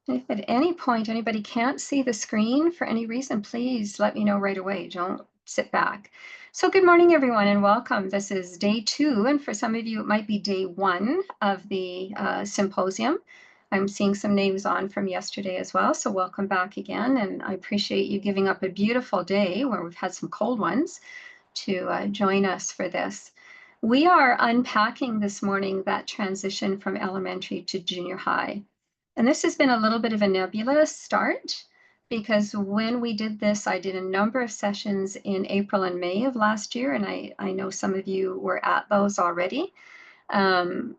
If at any point anybody can't see the screen for any reason, please let me know right away. Don't sit back. So, good morning, everyone, and welcome. This is day two, and for some of you, it might be day one of the symposium. I'm seeing some names on from yesterday as well, so welcome back again. And I appreciate you giving up a beautiful day where we've had some cold ones to join us for this. We are unpacking this morning that transition from elementary to junior high. And this has been a little bit of a nebulous start because when we did this, I did a number of sessions in April and May of last year, and I know some of you were at those already. Um,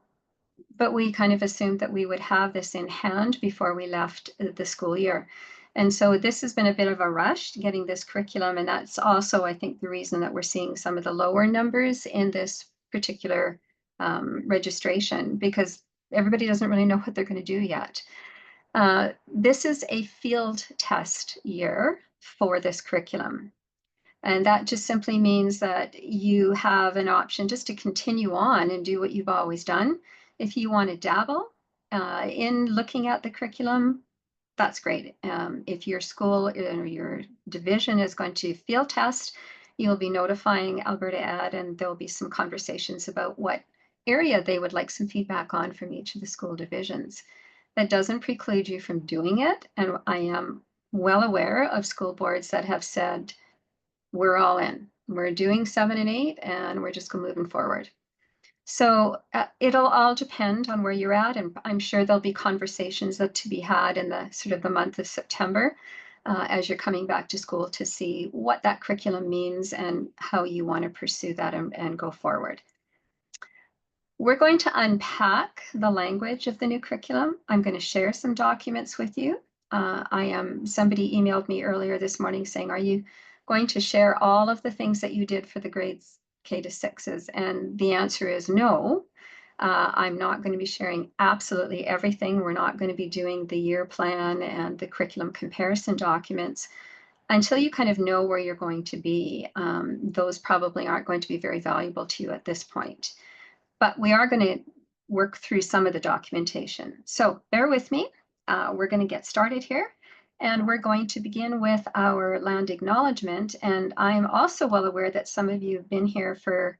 but we kind of assumed that we would have this in hand before we left the school year. And so this has been a bit of a rush getting this curriculum, and that's also, I think, the reason that we're seeing some of the lower numbers in this particular registration, because everybody doesn't really know what they're going to do yet. This is a field test year for this curriculum. And that just simply means that you have an option just to continue on and do what you've always done. If you want to dabble in looking at the curriculum, that's great. If your school or your division is going to field test, you'll be notifying Alberta Ed, and there'll be some conversations about what area they would like some feedback on from each of the school divisions. That doesn't preclude you from doing it. And I am well aware of school boards that have said, we're all in. We're doing 7 and 8, and we're just moving forward. So it'll all depend on where you're at, and I'm sure there'll be conversations that to be had in the sort of the month of September as you're coming back to school to see what that curriculum means and how you want to pursue that and go forward. We're going to unpack the language of the new curriculum. I'm going to share some documents with you. Somebody emailed me earlier this morning saying, are you going to share all of the things that you did for the grades K to 6s? And the answer is no. I'm not going to be sharing absolutely everything. We're not going to be doing the year plan and the curriculum comparison documents until you kind of know where you're going to be. Those probably aren't going to be very valuable to you at this point. But we are going to work through some of the documentation. So bear with me. We're going to get started here. And we're going to begin with our land acknowledgement. And I'm also well aware that some of you have been here for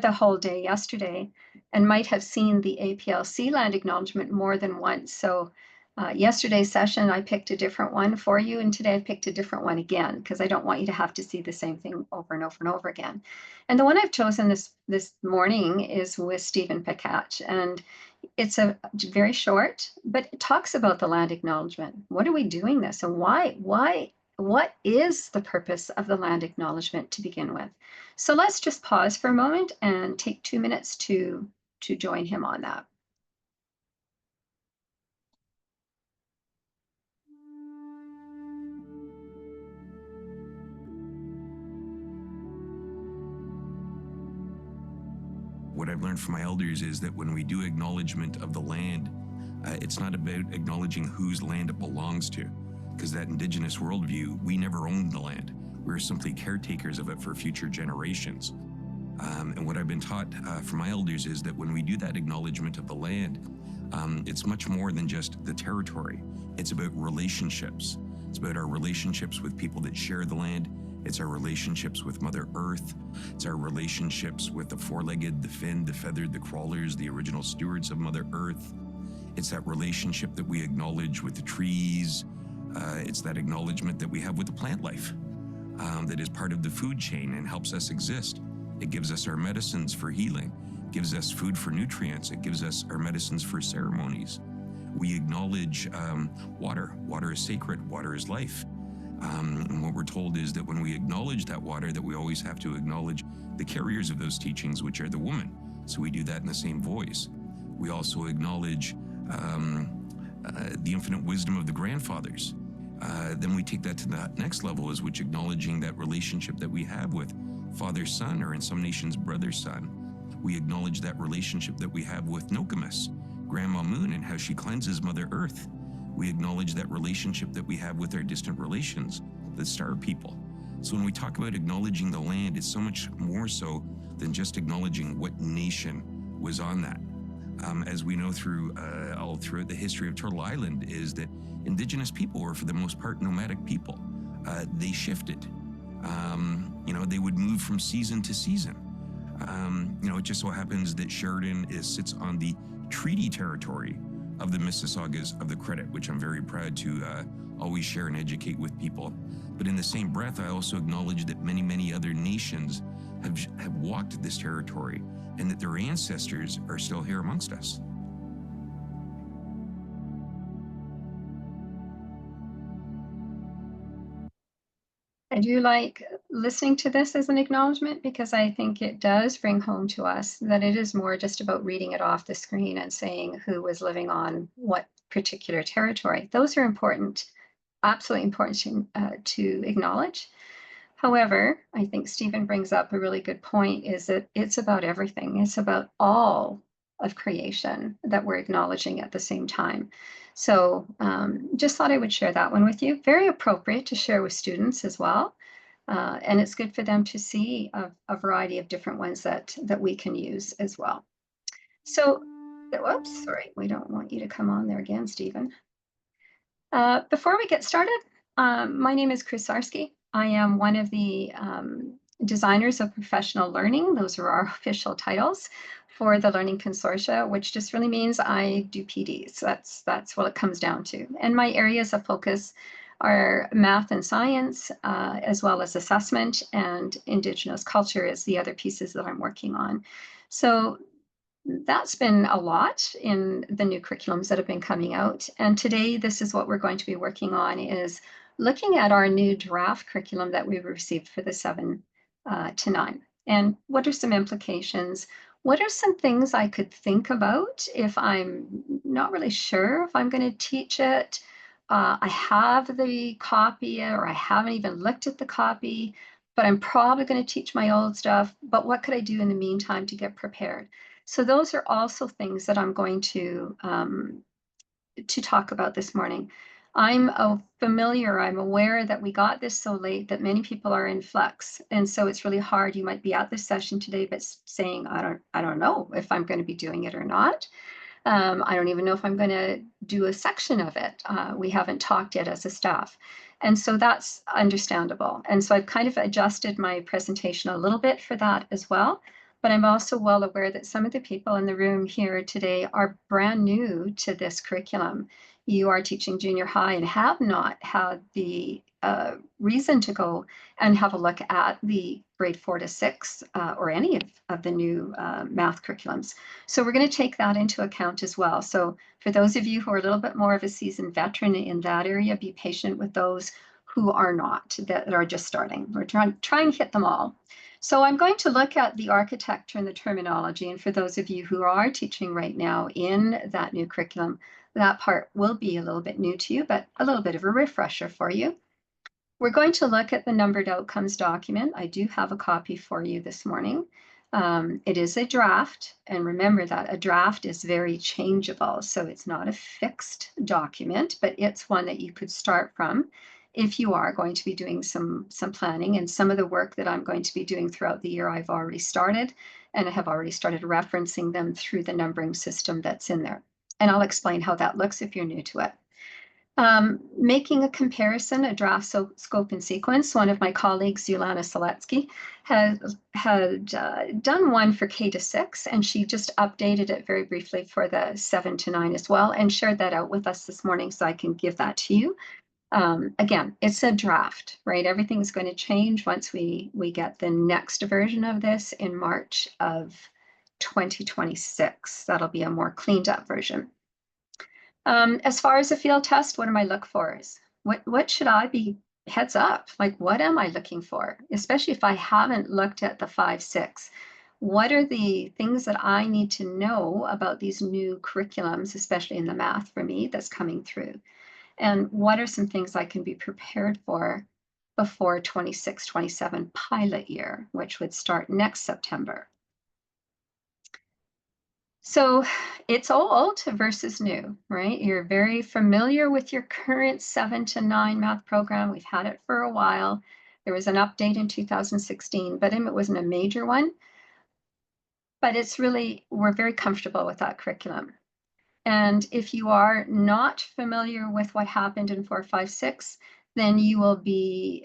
the whole day yesterday and might have seen the APLC land acknowledgement more than once. So yesterday's session, I picked a different one for you, and today I picked a different one again because I don't want you to have to see the same thing over and over and over again. And the one I've chosen this morning is with Stephen Picatch, and it's a very short, but it talks about the land acknowledgement. What are we doing this, and why? What is the purpose of the land acknowledgement to begin with? So let's just pause for a moment and take 2 minutes to join him on that. What I've learned from my elders is that when we do acknowledgement of the land, it's not about acknowledging whose land it belongs to, because that Indigenous worldview, we never owned the land. We're simply caretakers of it for future generations. And what I've been taught from my elders is that when we do that acknowledgement of the land, it's much more than just the territory. It's about relationships. It's about our relationships with people that share the land. It's our relationships with Mother Earth. It's our relationships with the four-legged, the finned, the feathered, the crawlers, the original stewards of Mother Earth. It's that relationship that we acknowledge with the trees. It's that acknowledgement that we have with the plant life that is part of the food chain and helps us exist. It gives us our medicines for healing, gives us food for nutrients, it gives us our medicines for ceremonies. We acknowledge water. Water is sacred, water is life. And what we're told is that when we acknowledge that water, that we always have to acknowledge the carriers of those teachings, which are the woman. So we do that in the same voice. We also acknowledge the infinite wisdom of the grandfathers. Then we take that to the next level, is which acknowledging that relationship that we have with father-son, or in some nations, brother-son. We acknowledge that relationship that we have with Nokomis, Grandma Moon, and how she cleanses Mother Earth. We acknowledge that relationship that we have with our distant relations, the Star People. So when we talk about acknowledging the land, it's so much more so than just acknowledging what nation was on that. as we know through all throughout the history of Turtle Island, is that Indigenous people were, for the most part, nomadic people. They shifted. They would move from season to season. It just so happens that Sheridan sits on the treaty territory of the Mississaugas of the Credit, which I'm very proud to always share and educate with people. But in the same breath, I also acknowledge that many, many other nations have walked this territory, and that their ancestors are still here amongst us. I do like listening to this as an acknowledgement, because I think it does bring home to us that it is more just about reading it off the screen and saying who was living on what particular territory. Those are important, absolutely important to acknowledge. However, I think Stephen brings up a really good point, is that it's about everything. It's about all of creation that we're acknowledging at the same time. So just thought I would share that one with you. Very appropriate to share with students as well. And it's good for them to see a variety of different ones that we can use as well. So, whoops, sorry, we don't want you to come on there again, Stephen. Before we get started, my name is Chris Sarsky. I am one of the designers of professional learning. Those are our official titles for the Learning Consortia, which just really means I do PDs. That's what it comes down to. And my areas of focus are math and science, as well as assessment, and Indigenous culture is the other pieces that I'm working on. So that's been a lot in the new curriculums that have been coming out. And today, this is what we're going to be working on, is looking at our new draft curriculum that we've received for the 7 to 9. And what are some implications? What are some things I could think about if I'm not really sure if I'm going to teach it? I have the copy, or I haven't even looked at the copy, but I'm probably going to teach my old stuff. But what could I do in the meantime to get prepared? So those are also things that I'm going to talk about this morning. I'm aware that we got this so late that many people are in flux. And so it's really hard. You might be at this session today, but saying, I don't know if I'm going to be doing it or not. I don't even know if I'm going to do a section of it. We haven't talked yet as a staff. And so that's understandable. And so I've kind of adjusted my presentation a little bit for that as well. But I'm also well aware that some of the people in the room here today are brand new to this curriculum. You are teaching junior high and have not had the reason to go and have a look at the grade 4 to 6 or any of the new math curriculums. So we're going to take that into account as well. So for those of you who are a little bit more of a seasoned veteran in that area, be patient with those who are not, that are just starting. We're trying to hit them all. So I'm going to look at the architecture and the terminology. And for those of you who are teaching right now in that new curriculum, that part will be a little bit new to you, but a little bit of a refresher for you. We're going to look at the numbered outcomes document. I do have a copy for you this morning. It is a draft, and remember that a draft is very changeable. So it's not a fixed document, but it's one that you could start from if you are going to be doing some planning. And some of the work that I'm going to be doing throughout the year, I've already started, and I have already started referencing them through the numbering system that's in there. And I'll explain how that looks if you're new to it. Making a comparison, a draft scope and sequence. One of my colleagues, Yulana Seletsky, had done one for K to 6, and she just updated it very briefly for the 7 to 9 as well, and shared that out with us this morning, so I can give that to you. Again, it's a draft, right? Everything's going to change once we get the next version of this in March of 2026. That'll be a more cleaned up version. As far as a field test, what do I look for? What should I be, heads up? Like, what am I looking for? Especially if I haven't looked at the 5-6. What are the things that I need to know about these new curriculums, especially in the math for me, that's coming through? And what are some things I can be prepared for before 26-27 pilot year, which would start next September? So it's old versus new, right? You're very familiar with your current 7 to 9 math program. We've had it for a while. There was an update in 2016, but it wasn't a major one. but it's really, we're very comfortable with that curriculum. And if you are not familiar with what happened in 4, 5, 6, then you will be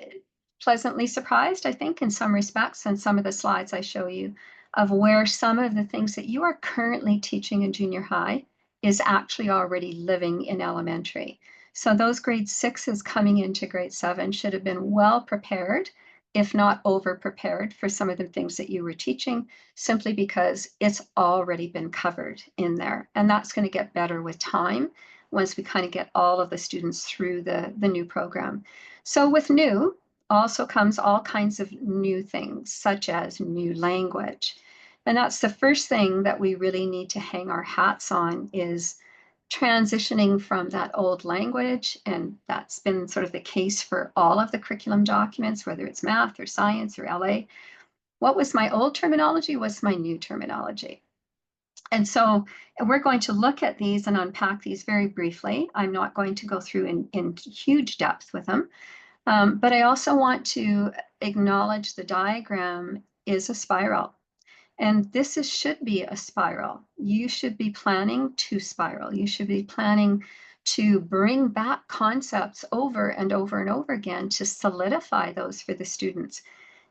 pleasantly surprised, I think, in some respects, and some of the slides I show you of where some of the things that you are currently teaching in junior high is actually already living in elementary. So those grade 6s coming into grade 7 should have been well prepared, if not over prepared, for some of the things that you were teaching, simply because it's already been covered in there. And that's going to get better with time once we kind of get all of the students through the new program. So with new also comes all kinds of new things, such as new language. And that's the first thing that we really need to hang our hats on, is transitioning from that old language. And that's been sort of the case for all of the curriculum documents, whether it's math or science or LA. What was my old terminology was my new terminology. And so we're going to look at these and unpack these very briefly. I'm not going to go through in huge depth with them, but I also want to acknowledge the diagram is a spiral. And this should be a spiral. You should be planning to spiral. You should be planning to bring back concepts over and over and over again to solidify those for the students.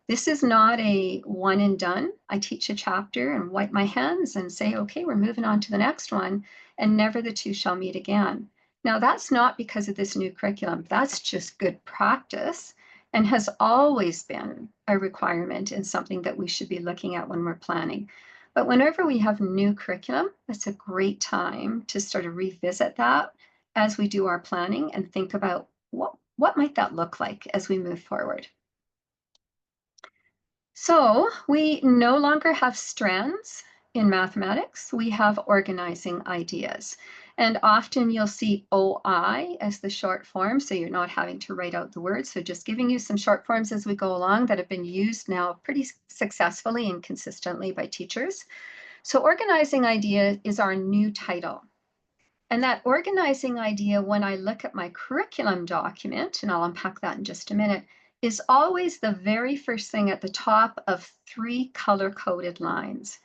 This is not a one and done. I teach a chapter and wipe my hands and say, okay, we're moving on to the next one, and never the two shall meet again. Now, that's not because of this new curriculum. That's just good practice and has always been a requirement and something that we should be looking at when we're planning. But whenever we have new curriculum, it's a great time to sort of revisit that as we do our planning and think about what might that look like as we move forward. So we no longer have strands in mathematics. We have organizing ideas. And often you'll see OI as the short form, so you're not having to write out the words. So just giving you some short forms as we go along that have been used now pretty successfully and consistently by teachers. So organizing idea is our new title. And that organizing idea, when I look at my curriculum document, and I'll unpack that in just a minute, is always the very first thing at the top of 3 color-coded lines.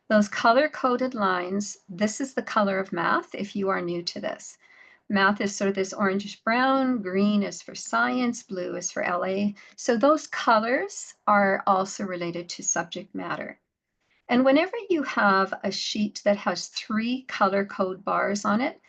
Those color-coded lines, this is the color of math if you are new to this. Math is sort of this orangish brown, green is for science, blue is for LA. So those colors are also related to subject matter. And whenever you have a sheet that has 3 color code bars on it,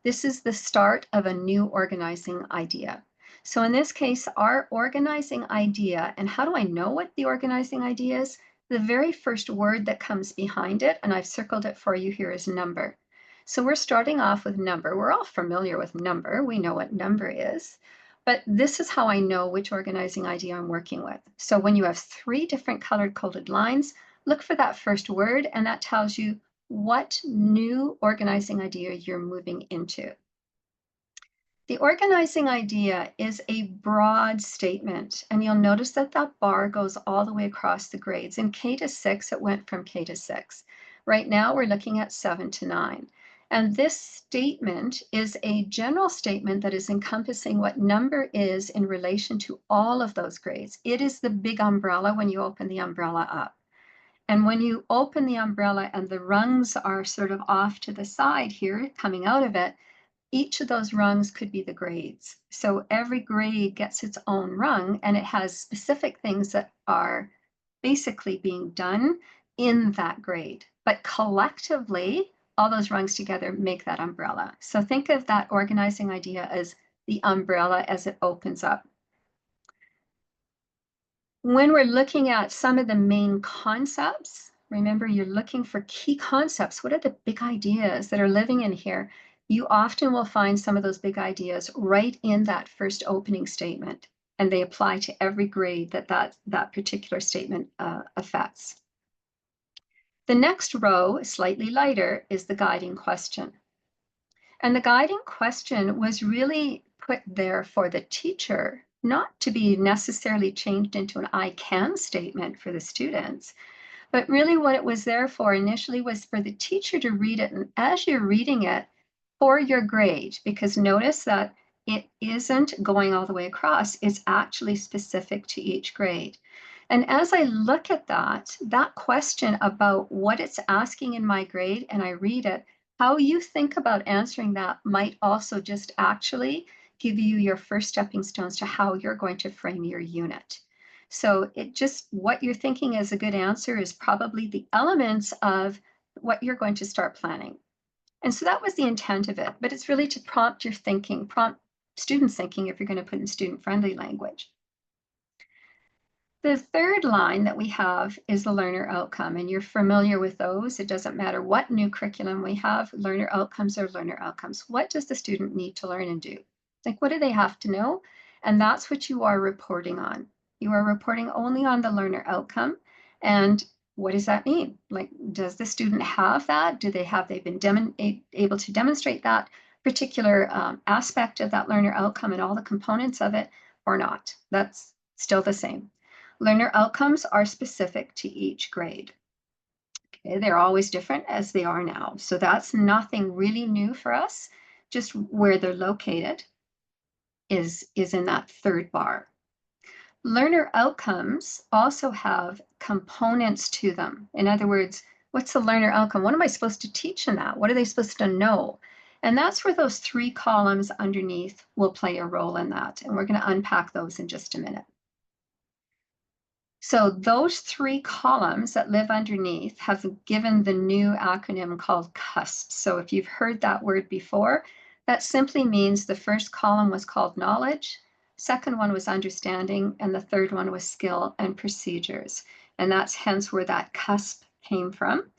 this is the start of a new organizing idea. So in this case, our organizing idea, and how do I know what the organizing idea is? The very first word that comes behind it, and I've circled it for you here, is number. So we're starting off with number. We're all familiar with number. We know what number is. But this is how I know which organizing idea I'm working with. So when you have 3 different colored coded lines, look for that first word, and that tells you what new organizing idea you're moving into. The organizing idea is a broad statement, and you'll notice that that bar goes all the way across the grades. In K to 6, it went from K to 6. Right now, we're looking at 7 to 9. And this statement is a general statement that is encompassing what number is in relation to all of those grades. It is the big umbrella when you open the umbrella up. And when you open the umbrella and the rungs are sort of off to the side here, coming out of it, each of those rungs could be the grades. So every grade gets its own rung, and it has specific things that are basically being done in that grade. But collectively, all those rungs together make that umbrella. So think of that organizing idea as the umbrella as it opens up. When we're looking at some of the main concepts, remember you're looking for key concepts. What are the big ideas that are living in here? You often will find some of those big ideas right in that first opening statement, and they apply to every grade that particular statement affects. The next row, slightly lighter, is the guiding question. And the guiding question was really put there for the teacher, not to be necessarily changed into an I can statement for the students, but really what it was there for initially was for the teacher to read it. And as you're reading it for your grade, because notice that it isn't going all the way across, it's actually specific to each grade. And as I look at that question about what it's asking in my grade, and I read it, how you think about answering that might also just actually give you your first stepping stones to how you're going to frame your unit. So what you're thinking as a good answer is probably the elements of what you're going to start planning. And so that was the intent of it, but it's really to prompt your thinking, prompt students' thinking if you're going to put in student-friendly language. The third line that we have is the learner outcome, and you're familiar with those. It doesn't matter what new curriculum we have, learner outcomes are learner outcomes. What does the student need to learn and do? Like, what do they have to know? And that's what you are reporting on. You are reporting only on the learner outcome. And what does that mean? Like, does the student have that? They been able to demonstrate that particular aspect of that learner outcome and all the components of it or not? That's still the same. Learner outcomes are specific to each grade. Okay, they're always different as they are now. So that's nothing really new for us. Just where they're located is in that third bar. Learner outcomes also have components to them. In other words, what's the learner outcome? What am I supposed to teach in that? What are they supposed to know? And that's where those 3 columns underneath will play a role in that. And we're going to unpack those in just a minute. So those 3 columns that live underneath have given the new acronym called CUSP. So if you've heard that word before, that simply means the first column was called knowledge, second one was understanding, and the third one was skill and procedures. And that's hence where that CUSP came from.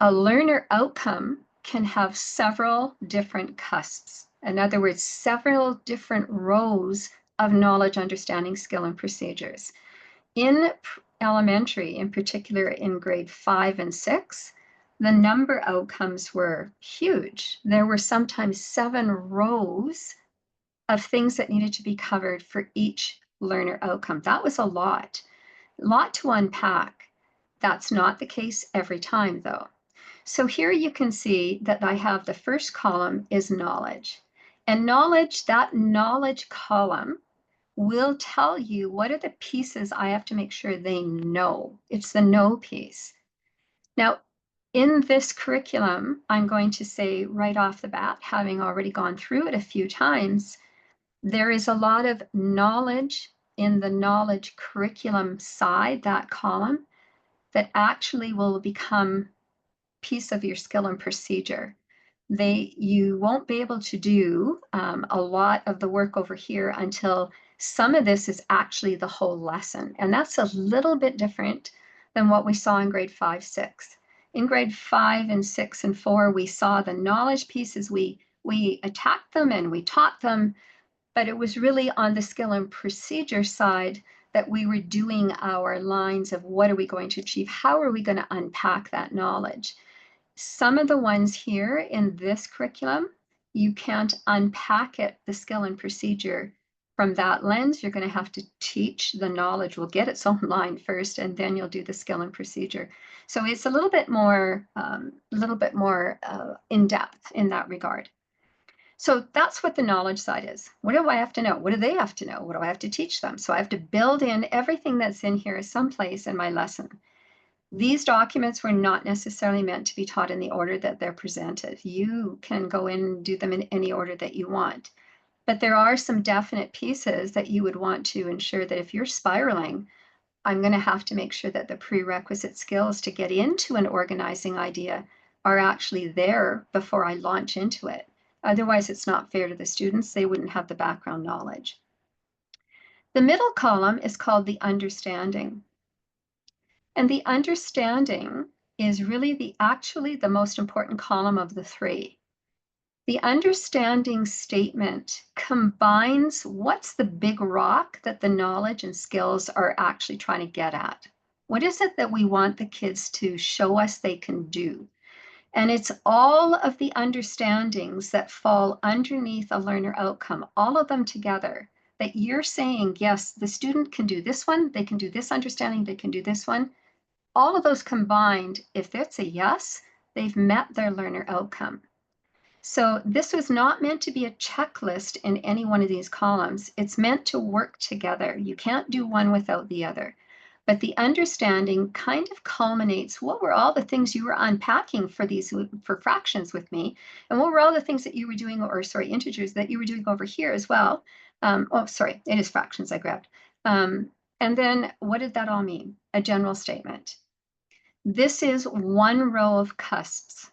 A learner outcome can have several different CUSPs. In other words, several different rows of knowledge, understanding, skill, and procedures. In elementary, in particular in grade 5 and 6, the number outcomes were huge. There were sometimes 7 rows of things that needed to be covered for each learner outcome. That was a lot to unpack. That's not the case every time though. So here you can see that I have the first column is knowledge. And that knowledge column will tell you what are the pieces I have to make sure they know. It's the know piece. Now, in this curriculum, I'm going to say right off the bat, having already gone through it a few times, there is a lot of knowledge in the knowledge curriculum side, that column, that actually will become piece of your skill and procedure. You won't be able to do a lot of the work over here until some of this is actually the whole lesson. And that's a little bit different than what we saw in grade 5, 6. In grade 5 and 6 and 4, we saw the knowledge pieces. We attacked them and we taught them, but it was really on the skill and procedure side that we were doing our lines of what are we going to achieve? How are we going to unpack that knowledge? Some of the ones here in this curriculum, you can't unpack it, the skill and procedure, from that lens. You're going to have to teach the knowledge. We'll get its own line first, and then you'll do the skill and procedure. So it's a little bit more in depth in that regard. So that's what the knowledge side is. What do I have to know? What do they have to know? What do I have to teach them? So I have to build in everything that's in here someplace in my lesson. These documents were not necessarily meant to be taught in the order that they're presented. You can go in and do them in any order that you want. But there are some definite pieces that you would want to ensure that if you're spiraling, I'm going to have to make sure that the prerequisite skills to get into an organizing idea are actually there before I launch into it. Otherwise, it's not fair to the students. They wouldn't have the background knowledge. The middle column is called the understanding. And the understanding is really actually the most important column of the 3. The understanding statement combines what's the big rock that the knowledge and skills are actually trying to get at. What is it that we want the kids to show us they can do? And it's all of the understandings that fall underneath a learner outcome, all of them together, that you're saying, yes, the student can do this one, they can do this understanding, they can do this one. All of those combined, if that's a yes, they've met their learner outcome. So this was not meant to be a checklist in any one of these columns. It's meant to work together. You can't do one without the other. But the understanding kind of culminates, what were all the things you were unpacking for fractions with me? And what were all the things that you were doing, or sorry, integers that you were doing over here as well? Oh, sorry, it is fractions I grabbed. And then what did that all mean? A general statement. This is one row of cusps.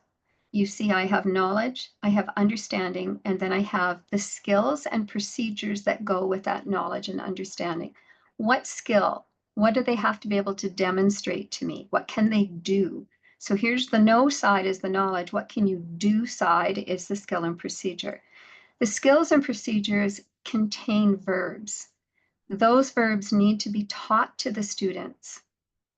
You see, I have knowledge, I have understanding, and then I have the skills and procedures that go with that knowledge and understanding. What skill? What do they have to be able to demonstrate to me? What can they do? So here's the know side is the knowledge. What can you do side is the skill and procedure. The skills and procedures contain verbs. Those verbs need to be taught to the students.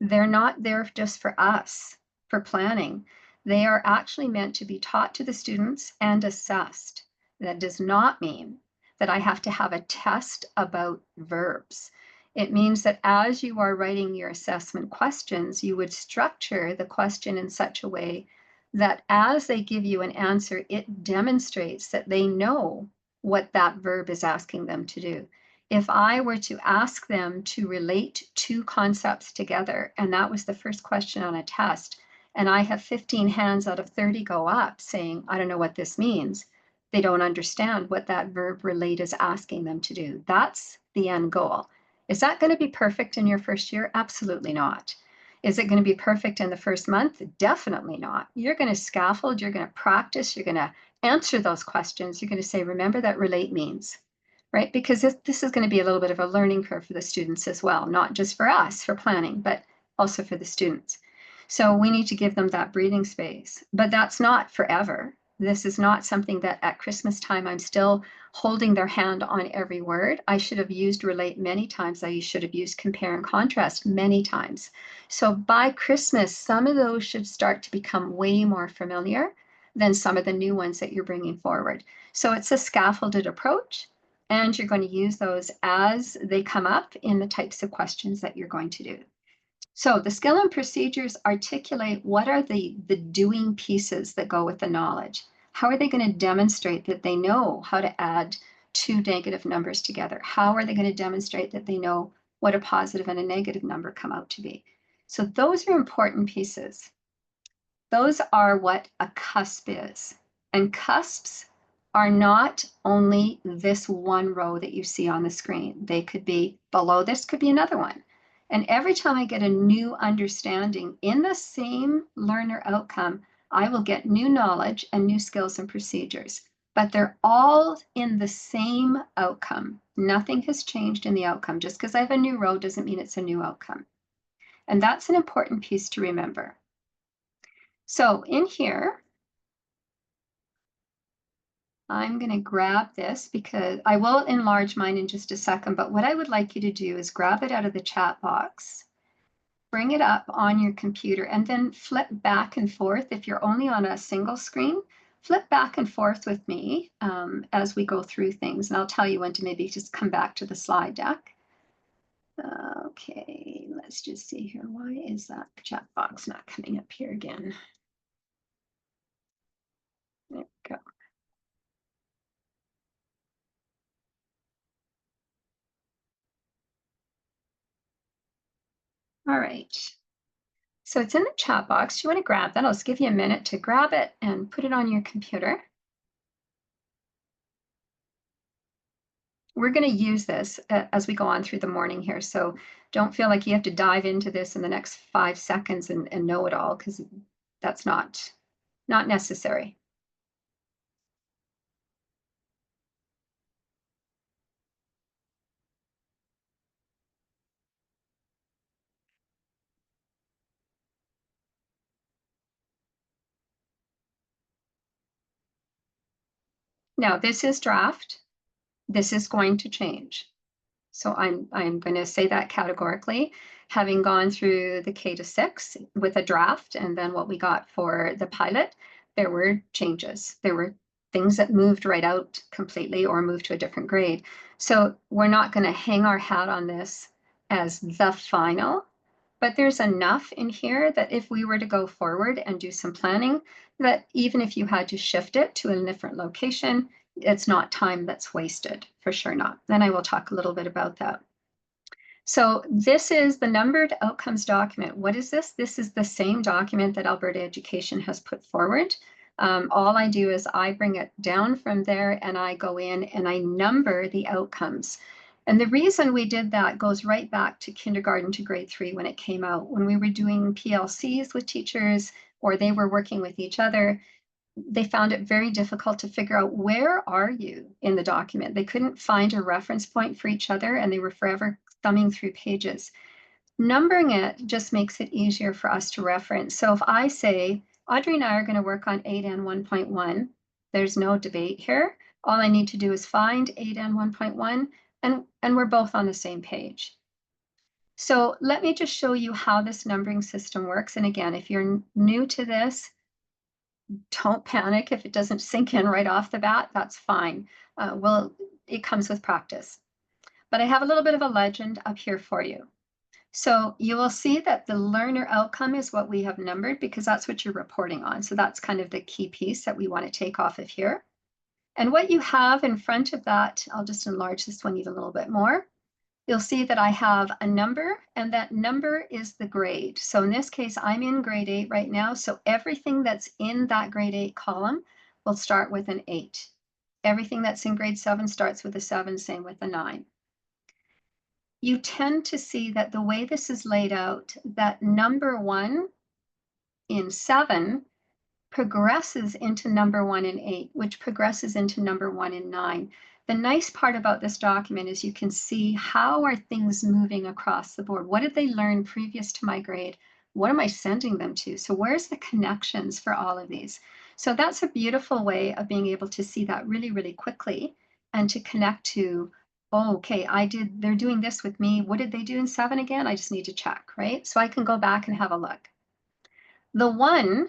They're not there just for us, for planning. They are actually meant to be taught to the students and assessed. That does not mean that I have to have a test about verbs. It means that as you are writing your assessment questions, you would structure the question in such a way that as they give you an answer, it demonstrates that they know what that verb is asking them to do. If I were to ask them to relate two concepts together, and that was the first question on a test, and I have 15 hands out of 30 go up saying, I don't know what this means, they don't understand what that verb relate is asking them to do. That's the end goal. Is that going to be perfect in your first year? Absolutely not. Is it going to be perfect in the first month? Definitely not. You're going to scaffold, you're going to practice, you're going to answer those questions. You're going to say, remember that relate means. Right? Because this is going to be a little bit of a learning curve for the students as well, not just for us for planning, but also for the students. So we need to give them that breathing space, but that's not forever. This is not something that at Christmas time, I'm still holding their hand on every word. I should have used relate many times. I should have used compare and contrast many times. So by Christmas, some of those should start to become way more familiar than some of the new ones that you're bringing forward. So it's a scaffolded approach. And you're going to use those as they come up in the types of questions that you're going to do. So the skill and procedures articulate what are the doing pieces that go with the knowledge. How are they going to demonstrate that they know how to add two negative numbers together? How are they going to demonstrate that they know what a positive and a negative number come out to be? So those are important pieces. Those are what a cusp is. And cusps are not only this one row that you see on the screen. They could be below this, could be another one. And every time I get a new understanding in the same learner outcome, I will get new knowledge and new skills and procedures. But they're all in the same outcome. Nothing has changed in the outcome. Just because I have a new row doesn't mean it's a new outcome. And that's an important piece to remember. So in here, I'm going to grab this because I will enlarge mine in just a second, but what I would like you to do is grab it out of the chat box, bring it up on your computer, and then flip back and forth. If you're only on a single screen, flip back and forth with me as we go through things, and I'll tell you when to maybe just come back to the slide deck. Okay, let's just see here. Why is that chat box not coming up here again? There we go. All right. So it's in the chat box. You want to grab that. I'll just give you a minute to grab it and put it on your computer. We're going to use this as we go on through the morning here. So don't feel like you have to dive into this in the next 5 seconds and know it all, because that's not necessary. Now, this is draft. This is going to change. So I'm going to say that categorically, having gone through the K to 6 with a draft, and then what we got for the pilot, there were changes. There were things that moved right out completely or moved to a different grade. So we're not going to hang our hat on this as the final, but there's enough in here that if we were to go forward and do some planning, that even if you had to shift it to a different location, it's not time that's wasted, for sure not. Then I will talk a little bit about that. So this is the numbered outcomes document. What is this? This is the same document that Alberta Education has put forward. All I do is I bring it down from there and I go in and I number the outcomes. And the reason we did that goes right back to kindergarten to grade 3 when it came out. When we were doing PLCs with teachers or they were working with each other, they found it very difficult to figure out where are you in the document. They couldn't find a reference point for each other and they were forever thumbing through pages. Numbering it just makes it easier for us to reference. So if I say, Audrey and I are going to work on 8N 1.1, there's no debate here. All I need to do is find 8N 1.1 and we're both on the same page. So let me just show you how this numbering system works. And again, if you're new to this, don't panic if it doesn't sink in right off the bat, that's fine. It comes with practice. But I have a little bit of a legend up here for you. So you will see that the learner outcome is what we have numbered because that's what you're reporting on. So that's kind of the key piece that we want to take off of here. And what you have in front of that, I'll just enlarge this one even a little bit more. You'll see that I have a number and that number is the grade. So in this case, I'm in grade 8 right now. So everything that's in that grade 8 column will start with an 8. Everything that's in grade 7 starts with a 7, same with a 9. You tend to see that the way this is laid out, that number 1 in 7 progresses into number 1 in 8, which progresses into number 1 in 9. The nice part about this document is you can see how are things moving across the board. What did they learn previous to my grade? What am I sending them to? So where's the connections for all of these? So that's a beautiful way of being able to see that really, really quickly and to connect to, oh, okay, they're doing this with me. What did they do in 7 again? I just need to check, right? So I can go back and have a look. The letter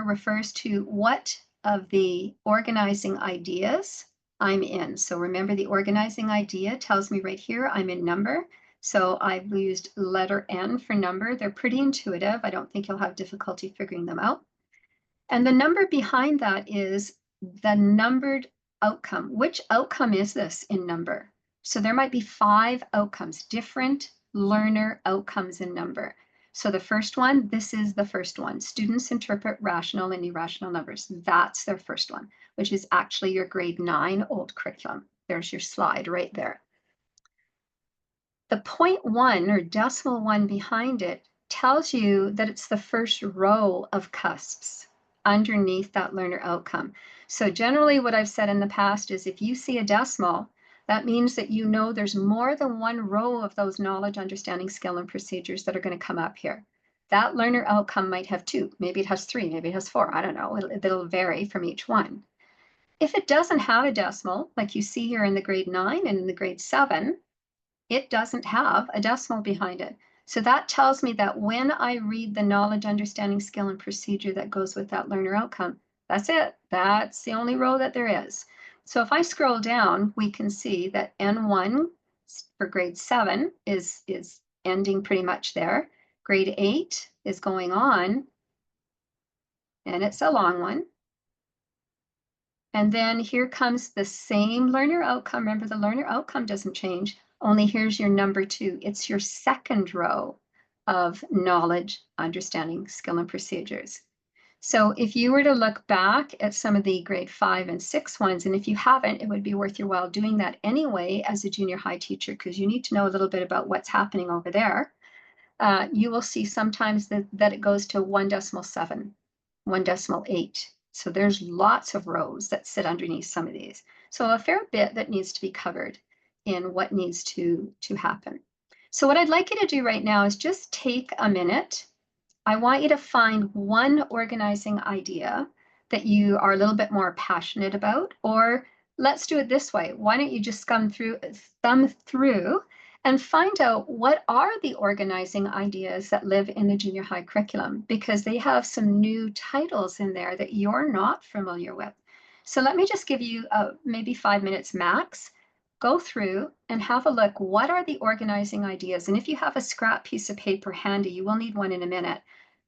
refers to what of the organizing ideas I'm in. So remember the organizing idea tells me right here I'm in number. So I've used letter N for number. They're pretty intuitive. I don't think you'll have difficulty figuring them out. And the number behind that is the numbered outcome. Which outcome is this in number? So there might be 5 outcomes, different learner outcomes in number. So the first one, this is the first one. Students interpret rational and irrational numbers. That's their first one, which is actually your grade 9 old curriculum. There's your slide right there. The 0.1 or decimal 1 behind it tells you that it's the first row of cusps underneath that learner outcome. So generally what I've said in the past is if you see a decimal, that means that you know there's more than one row of those knowledge, understanding, skill, and procedures that are going to come up here. That learner outcome might have 2, maybe it has 3, maybe it has 4, I don't know, it'll vary from each one. If it doesn't have a decimal, like you see here in the grade 9 and in the grade 7, it doesn't have a decimal behind it. So that tells me that when I read the knowledge, understanding, skill, and procedure that goes with that learner outcome, that's it. That's the only row that there is. So if I scroll down, we can see that N1 for grade 7 is ending pretty much there. Grade 8 is going on, and it's a long one. And then here comes the same learner outcome. Remember, the learner outcome doesn't change, only here's your number 2. It's your second row of knowledge, understanding, skill, and procedures. So if you were to look back at some of the grade 5 and 6 ones, and if you haven't, it would be worth your while doing that anyway as a junior high teacher, because you need to know a little bit about what's happening over there. You will see sometimes that it goes to 1.7, 1.8. So there's lots of rows that sit underneath some of these. So a fair bit that needs to be covered in what needs to happen. So what I'd like you to do right now is just take a minute. I want you to find one organizing idea that you are a little bit more passionate about, or let's do it this way. Why don't you just thumb through and find out what are the organizing ideas that live in the junior high curriculum, because they have some new titles in there that you're not familiar with. So let me just give you maybe 5 minutes max. Go through and have a look. What are the organizing ideas? And if you have a scrap piece of paper handy, you will need one in a minute.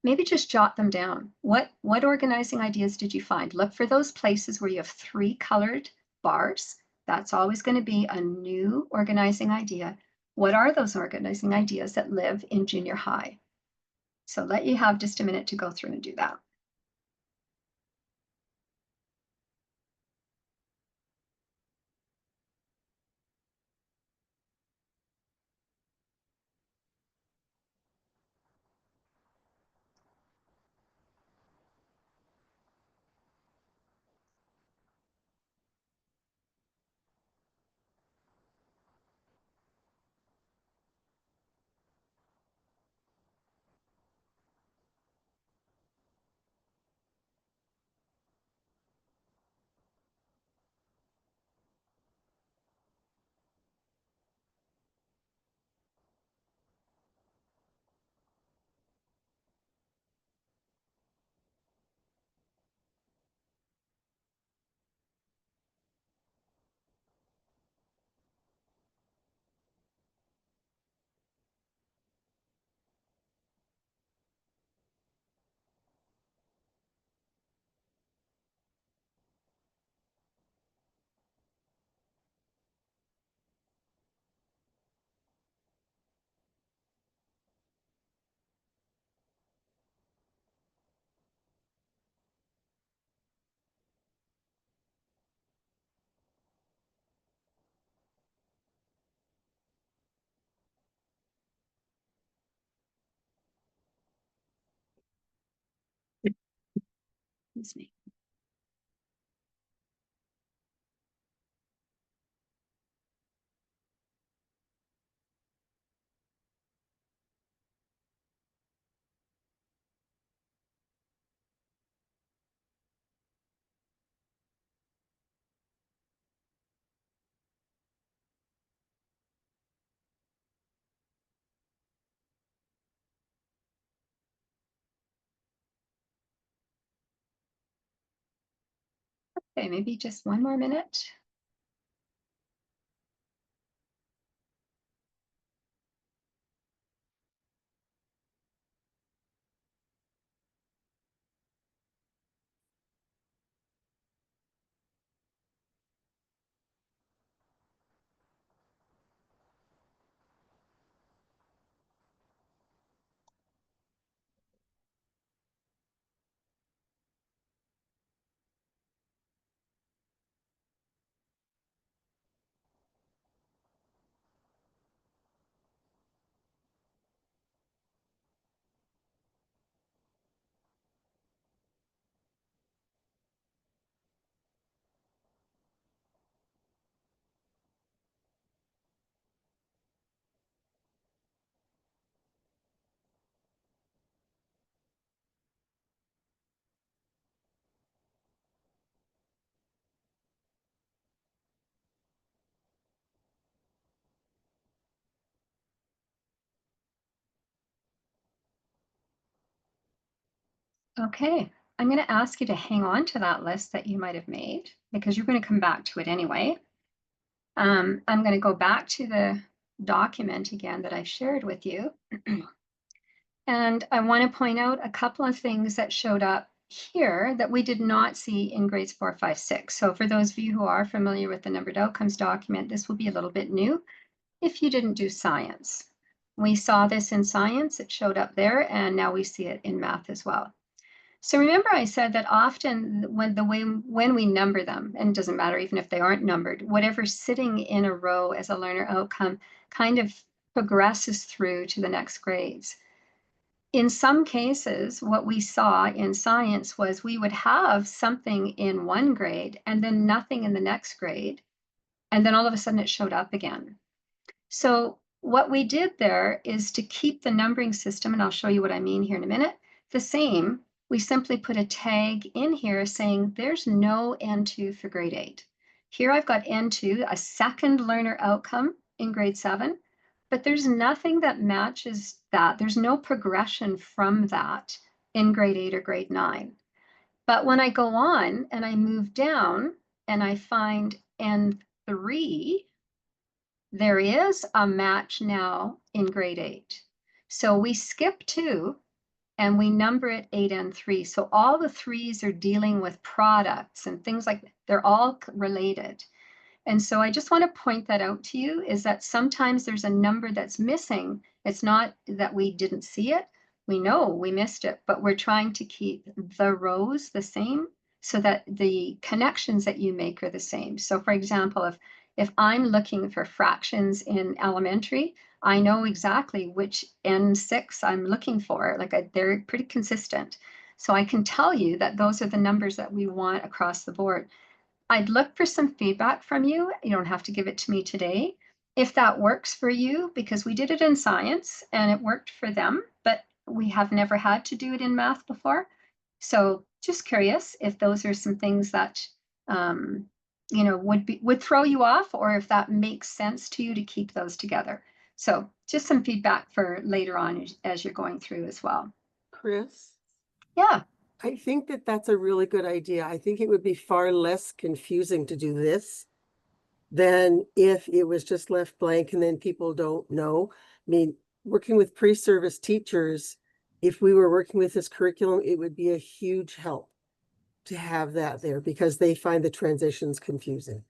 Maybe just jot them down. What organizing ideas did you find? Look for those places where you have 3 colored bars. That's always going to be a new organizing idea. What are those organizing ideas that live in junior high? So let you have just a minute to go through and do that. Excuse me. Okay, maybe just one more minute. Okay, I'm going to ask you to hang on to that list that you might have made because you're going to come back to it anyway. I'm going to go back to the document again that I shared with you. And I want to point out a couple of things that showed up here that we did not see in grades 4, 5, 6. So for those of you who are familiar with the numbered outcomes document, this will be a little bit new if you didn't do science. We saw this in science, it showed up there, and now we see it in math as well. So remember I said that often when we number them, and it doesn't matter even if they aren't numbered, whatever's sitting in a row as a learner outcome kind of progresses through to the next grades. In some cases, what we saw in science was we would have something in one grade and then nothing in the next grade, and then all of a sudden it showed up again. So what we did there is to keep the numbering system, and I'll show you what I mean here in a minute, the same. We simply put a tag in here saying there's no N2 for grade 8. Here I've got N2, a second learner outcome in grade 7, but there's nothing that matches that. There's no progression from that in grade 8 or grade 9. But when I go on and I move down and I find N3, there is a match now in grade 8. So we skip 2 and we number it 8 and 3. So all the 3s are dealing with products and things like that. They're all related. And so I just want to point that out to you, is that sometimes there's a number that's missing. It's not that we didn't see it. We know we missed it, but we're trying to keep the rows the same so that the connections that you make are the same. So for example, if I'm looking for fractions in elementary, I know exactly which N6 I'm looking for. They're pretty consistent. So I can tell you that those are the numbers that we want across the board. I'd look for some feedback from you. You don't have to give it to me today. If that works for you, because we did it in science and it worked for them, but we have never had to do it in math before. So just curious if those are some things that would throw you off, or if that makes sense to you to keep those together. So just some feedback for later on as you're going through as well. Chris, Yeah. I think that that's a really good idea. I think it would be far less confusing to do this than if it was just left blank and then people don't know. I mean, working with pre-service teachers, if we were working with this curriculum, it would be a huge help to have that there because they find the transitions confusing.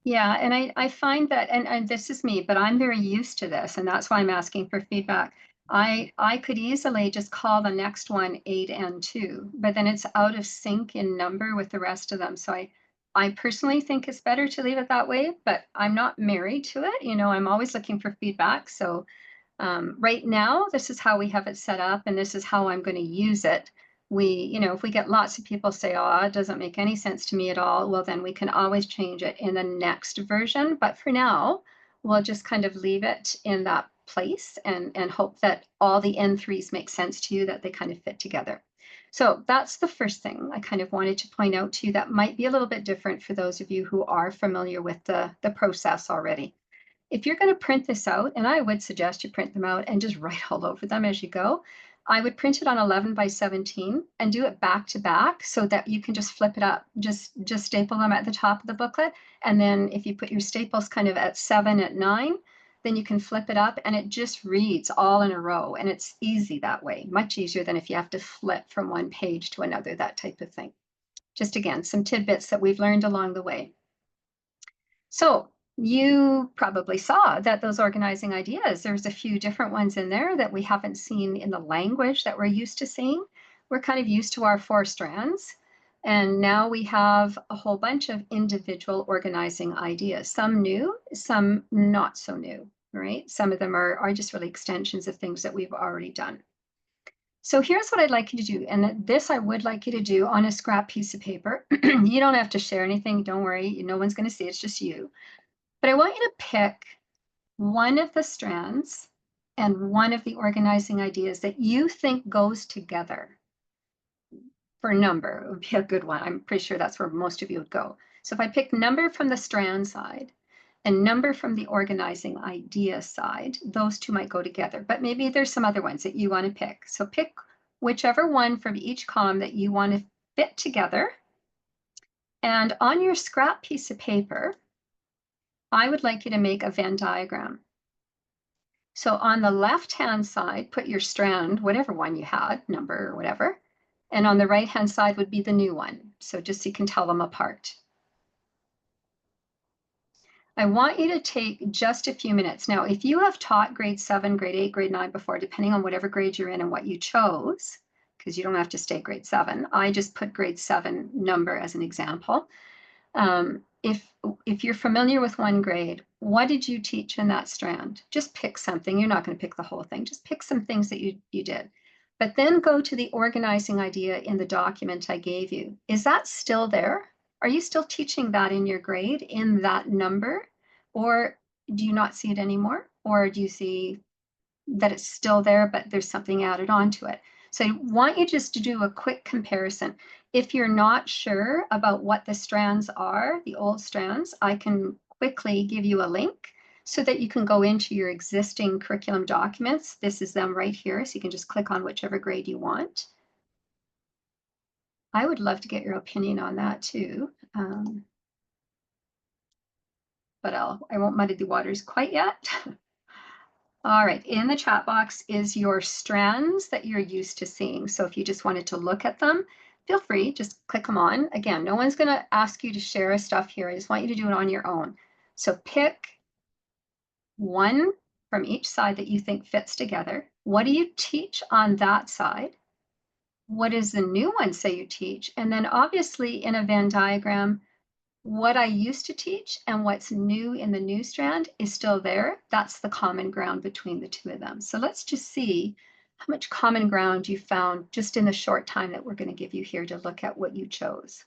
Yeah, and I find that, and this is me, but I'm very used to this, and that's why I'm asking for feedback. I could easily just call the next one 8N2, but then it's out of sync in number with the rest of them. So I personally think it's better to leave it that way, but I'm not married to it. I'm always looking for feedback. So right now, this is how we have it set up, and this is how I'm going to use it. If we get lots of people say, oh, it doesn't make any sense to me at all, well, then we can always change it in the next version. But for now, we'll just kind of leave it in that place and hope that all the N3s make sense to you, that they kind of fit together. So that's the first thing I kind of wanted to point out to you that might be a little bit different for those of you who are familiar with the process already. If you're going to print this out, and I would suggest you print them out and just write all over them as you go, I would print it on 11 by 17 and do it back to back so that you can just flip it up, just staple them at the top of the booklet. And then if you put your staples kind of at 7, at 9, then you can flip it up and it just reads all in a row. And it's easy that way, much easier than if you have to flip from one page to another, that type of thing. Just again, some tidbits that we've learned along the way. So you probably saw that those organizing ideas, there's a few different ones in there that we haven't seen in the language that we're used to seeing. We're kind of used to our 4 strands. And now we have a whole bunch of individual organizing ideas, some new, some not so new, right? Some of them are just really extensions of things that we've already done. So here's what I'd like you to do. And this I would like you to do on a scrap piece of paper. You don't have to share anything. Don't worry. No one's going to see it. It's just you. But I want you to pick one of the strands and one of the organizing ideas that you think goes together. For number, it would be a good one. I'm pretty sure that's where most of you would go. So if I pick number from the strand side and number from the organizing idea side, those two might go together. But maybe there's some other ones that you want to pick. So pick whichever one from each column that you want to fit together. And on your scrap piece of paper, I would like you to make a Venn diagram. So on the left-hand side, put your strand, whatever one you had, number or whatever, and on the right-hand side would be the new one. So just so you can tell them apart. I want you to take just a few minutes. Now, if you have taught grade 7, grade 8, grade 9 before, depending on whatever grade you're in and what you chose, because you don't have to stay grade 7, I just put grade 7 number as an example. If you're familiar with one grade, what did you teach in that strand? Just pick something. You're not going to pick the whole thing. Just pick some things that you did. But then go to the organizing idea in the document I gave you. Is that still there? Are you still teaching that in your grade in that number? Or do you not see it anymore? Or do you see that it's still there, but there's something added onto it? So I want you just to do a quick comparison. If you're not sure about what the strands are, the old strands, I can quickly give you a link so that you can go into your existing curriculum documents. This is them right here, so you can just click on whichever grade you want. I would love to get your opinion on that too. But I won't muddy the waters quite yet. All right, in the chat box is your strands that you're used to seeing. So if you just wanted to look at them, feel free, just click them on. Again, no one's going to ask you to share stuff here. I just want you to do it on your own. So pick one from each side that you think fits together. What do you teach on that side? What does the new one say you teach? And then obviously in a Venn diagram, what I used to teach and what's new in the new strand is still there. That's the common ground between the two of them. So let's just see how much common ground you found just in the short time that we're going to give you here to look at what you chose.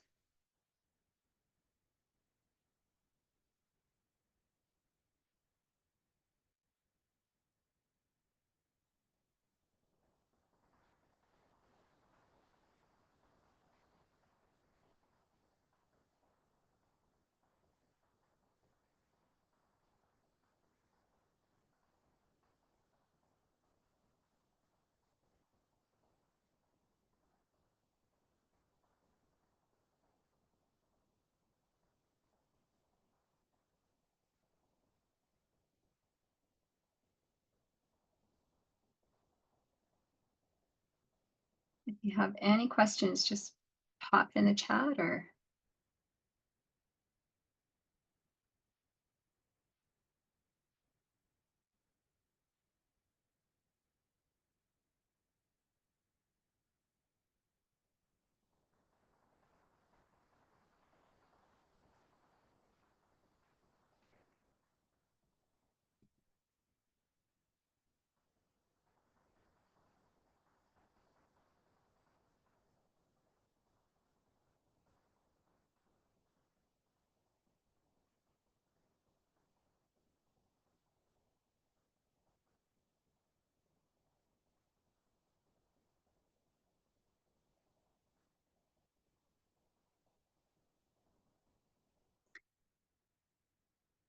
If you have any questions, just pop in the chat or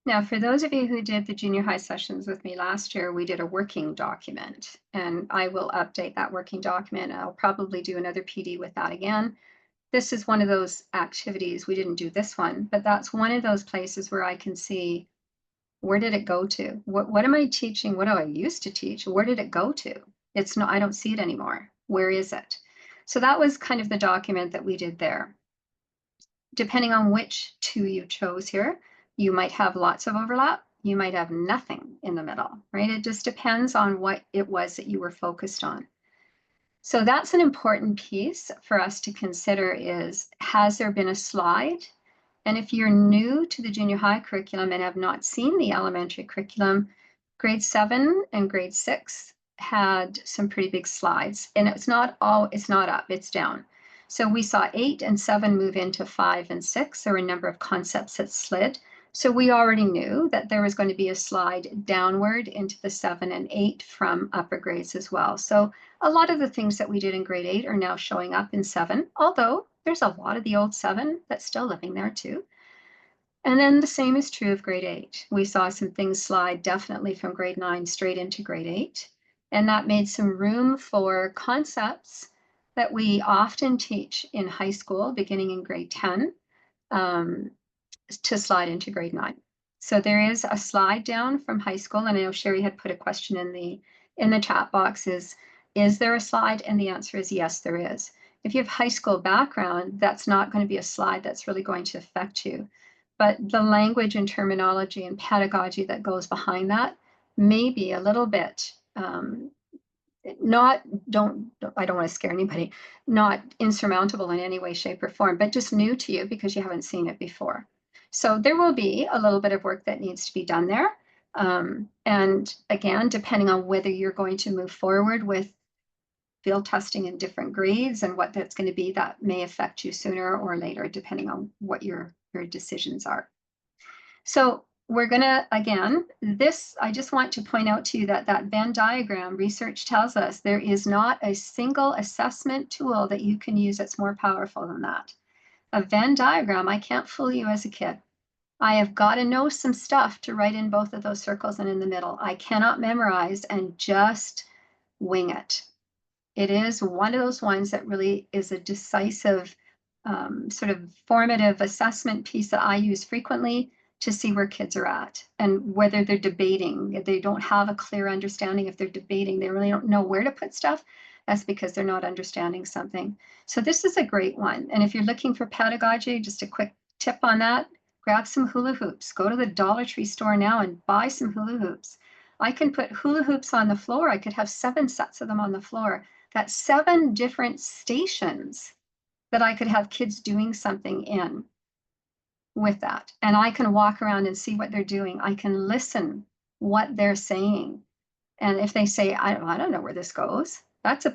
now, for those of you who did the junior high sessions with me last year, we did a working document, and I will update that working document. I'll probably do another PD with that again. This is one of those activities. We didn't do this one, but that's one of those places where I can see, where did it go to? What am I teaching? What do I used to teach? Where did it go to? It's not, I don't see it anymore. Where is it? So that was kind of the document that we did there. Depending on which two you chose here, you might have lots of overlap. You might have nothing in the middle, right? It just depends on what it was that you were focused on. So that's an important piece for us to consider is, has there been a slide? And if you're new to the junior high curriculum and have not seen the elementary curriculum, grade 7 and grade 6 had some pretty big slides, and it's not up, it's down. So we saw 8 and 7 move into 5 and 6. There were a number of concepts that slid. So we already knew that there was going to be a slide downward into the 7 and 8 from upper grades as well. So a lot of the things that we did in grade 8 are now showing up in 7, although there's a lot of the old 7 that's still living there too. And then the same is true of grade 8. We saw some things slide definitely from grade 9 straight into grade 8. And that made some room for concepts that we often teach in high school, beginning in grade 10, to slide into grade 9. So there is a slide down from high school, and I know Sherry had put a question in the chat box, is there a slide? And the answer is yes, there is. If you have high school background, that's not going to be a slide that's really going to affect you. But the language and terminology and pedagogy that goes behind that may be a little bit I don't want to scare anybody, not insurmountable in any way, shape, or form, but just new to you because you haven't seen it before. So there will be a little bit of work that needs to be done there. And again, depending on whether you're going to move forward with field testing in different grades and what that's going to be, that may affect you sooner or later, depending on what your decisions are. So we're going to, again, I just want to point out to you that Venn diagram, research tells us there is not a single assessment tool that you can use that's more powerful than that. A Venn diagram, I can't fool you as a kid. I have got to know some stuff to write in both of those circles and in the middle. I cannot memorize and just wing it. It is one of those ones that really is a decisive sort of formative assessment piece that I use frequently to see where kids are at and whether they're debating. If they don't have a clear understanding, if they're debating, they really don't know where to put stuff. That's because they're not understanding something. So this is a great one. And if you're looking for pedagogy, just a quick tip on that, grab some hula hoops. Go to the Dollar Tree store now and buy some hula hoops. I can put hula hoops on the floor. I could have 7 sets of them on the floor. That's 7 different stations that I could have kids doing something in with that. And I can walk around and see what they're doing. I can listen what they're saying. And if they say, I don't know where this goes, that's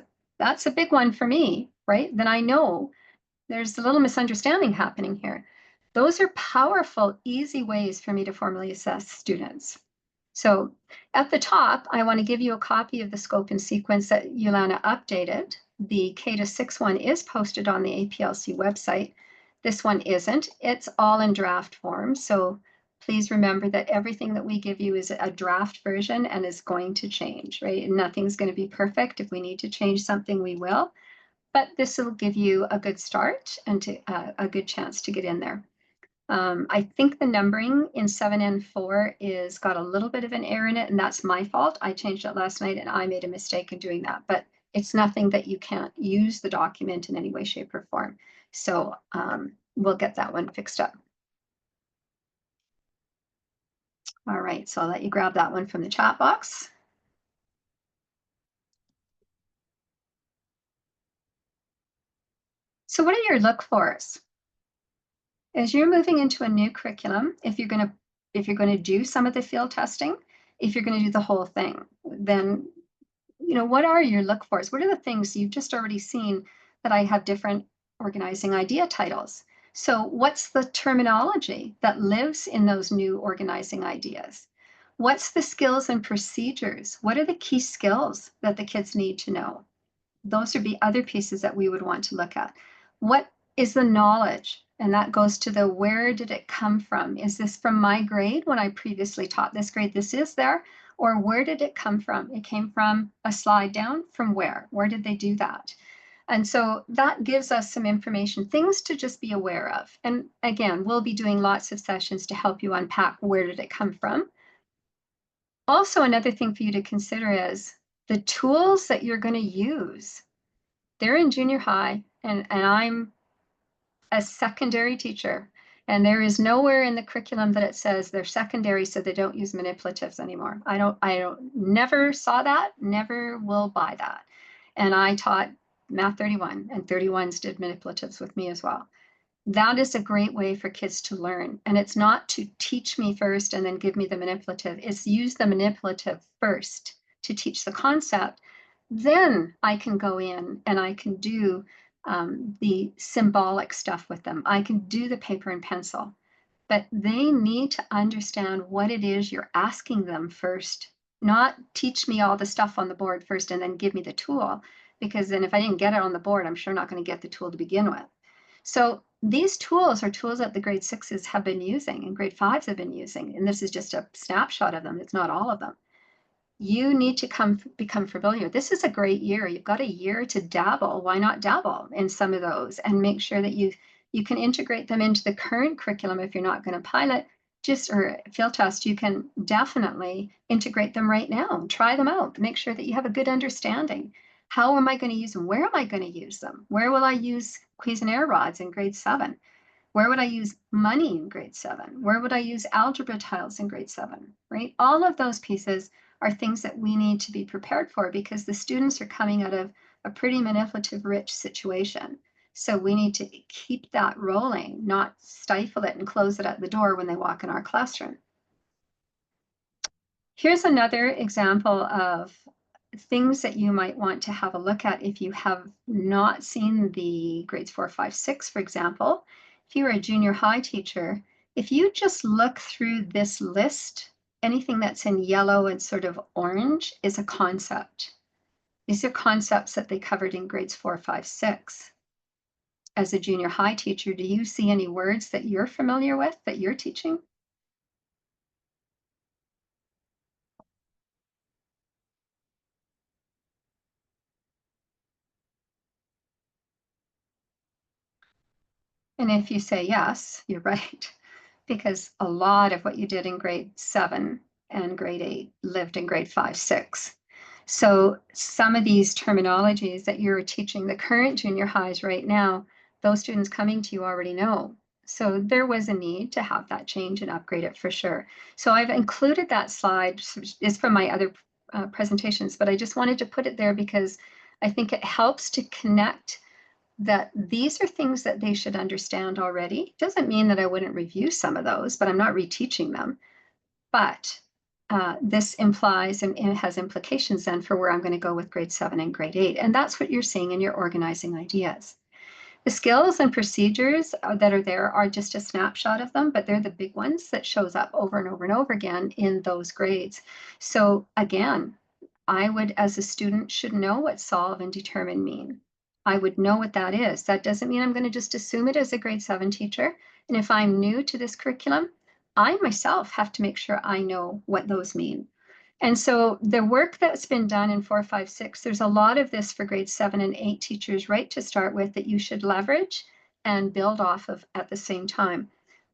a big one for me, right? Then I know there's a little misunderstanding happening here. Those are powerful, easy ways for me to formally assess students. So at the top, I want to give you a copy of the scope and sequence that Yolana updated. The K-6 one is posted on the APLC website. This one isn't. It's all in draft form. So please remember that everything that we give you is a draft version and is going to change, right? Nothing's going to be perfect. If we need to change something, we will. But this will give you a good start and a good chance to get in there. I think the numbering in 7N4 is got a little bit of an error in it, and that's my fault. I changed it last night and I made a mistake in doing that, but it's nothing that you can't use the document in any way, shape, or form. So we'll get that one fixed up. All right, so I'll let you grab that one from the chat box. So what are your look fors? As you're moving into a new curriculum, if you're going to do some of the field testing, if you're going to do the whole thing, then what are your look fors? What are the things you've just already seen that I have different organizing idea titles? So what's the terminology that lives in those new organizing ideas? What's the skills and procedures? What are the key skills that the kids need to know? Those would be other pieces that we would want to look at. What is the knowledge? And that goes to the where did it come from? Is this from my grade when I previously taught this grade? This is there. Or where did it come from? It came from a slide down. From where? Where did they do that? And so that gives us some information, things to just be aware of. And again, we'll be doing lots of sessions to help you unpack where did it come from. Also, another thing for you to consider is the tools that you're going to use. They're in junior high, and I'm a secondary teacher, and there is nowhere in the curriculum that it says they're secondary, so they don't use manipulatives anymore. Never saw that, never will buy that. And I taught Math 31, and 31s did manipulatives with me as well. That is a great way for kids to learn. And it's not to teach me first and then give me the manipulative. It's use the manipulative first to teach the concept. Then I can go in and I can do the symbolic stuff with them. I can do the paper and pencil. But they need to understand what it is you're asking them first, not teach me all the stuff on the board first and then give me the tool. Because then if I didn't get it on the board, I'm sure not going to get the tool to begin with. So these tools are tools that the grade 6s have been using and grade 5s have been using. And this is just a snapshot of them. It's not all of them. You need to become familiar. This is a great year. You've got a year to dabble. Why not dabble in some of those and make sure that you can integrate them into the current curriculum if you're not going to pilot or field test. You can definitely integrate them right now. Try them out. Make sure that you have a good understanding. How am I going to use them? Where am I going to use them? Where will I use Cuisenaire rods in grade 7? Where would I use money in grade 7? Where would I use algebra tiles in grade 7, right? All of those pieces are things that we need to be prepared for because the students are coming out of a pretty manipulative rich situation. So we need to keep that rolling, not stifle it and close it at the door when they walk in our classroom. Here's another example of things that you might want to have a look at if you have not seen the grades 4, 5, 6, for example. If you're a junior high teacher, if you just look through this list, anything that's in yellow and sort of orange is a concept. These are concepts that they covered in grades 4, 5, 6. As a junior high teacher, do you see any words that you're familiar with that you're teaching? And if you say yes, you're right, because a lot of what you did in grade 7 and grade 8 lived in grade 5, 6. So some of these terminologies that you're teaching the current junior highs right now, those students coming to you already know. So there was a need to have that change and upgrade it for sure. So I've included that slide, is from my other presentations, but I just wanted to put it there because I think it helps to connect that these are things that they should understand already. Doesn't mean that I wouldn't review some of those, but I'm not reteaching them. But this implies and it has implications then for where I'm going to go with grade 7 and grade 8. And that's what you're seeing in your organizing ideas. The skills and procedures that are there are just a snapshot of them, but they're the big ones that shows up over and over and over again in those grades. So again, I would, as a student, should know what solve and determine mean. I would know what that is. That doesn't mean I'm going to just assume it as a grade 7 teacher. And if I'm new to this curriculum, I myself have to make sure I know what those mean. And so the work that's been done in 4, 5, 6, there's a lot of this for grade 7 and 8 teachers right to start with that you should leverage and build off of at the same time.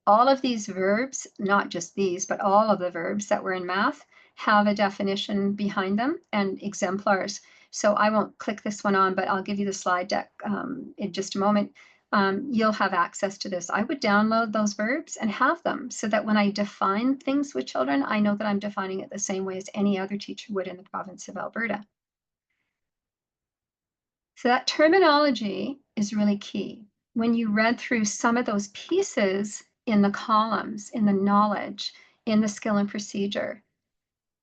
All of these verbs, not just these, but all of the verbs that were in math have a definition behind them and exemplars. So I won't click this one on, but I'll give you the slide deck in just a moment. You'll have access to this. I would download those verbs and have them so that when I define things with children, I know that I'm defining it the same way as any other teacher would in the province of Alberta. So that terminology is really key. When you read through some of those pieces in the columns, in the knowledge, in the skill and procedure,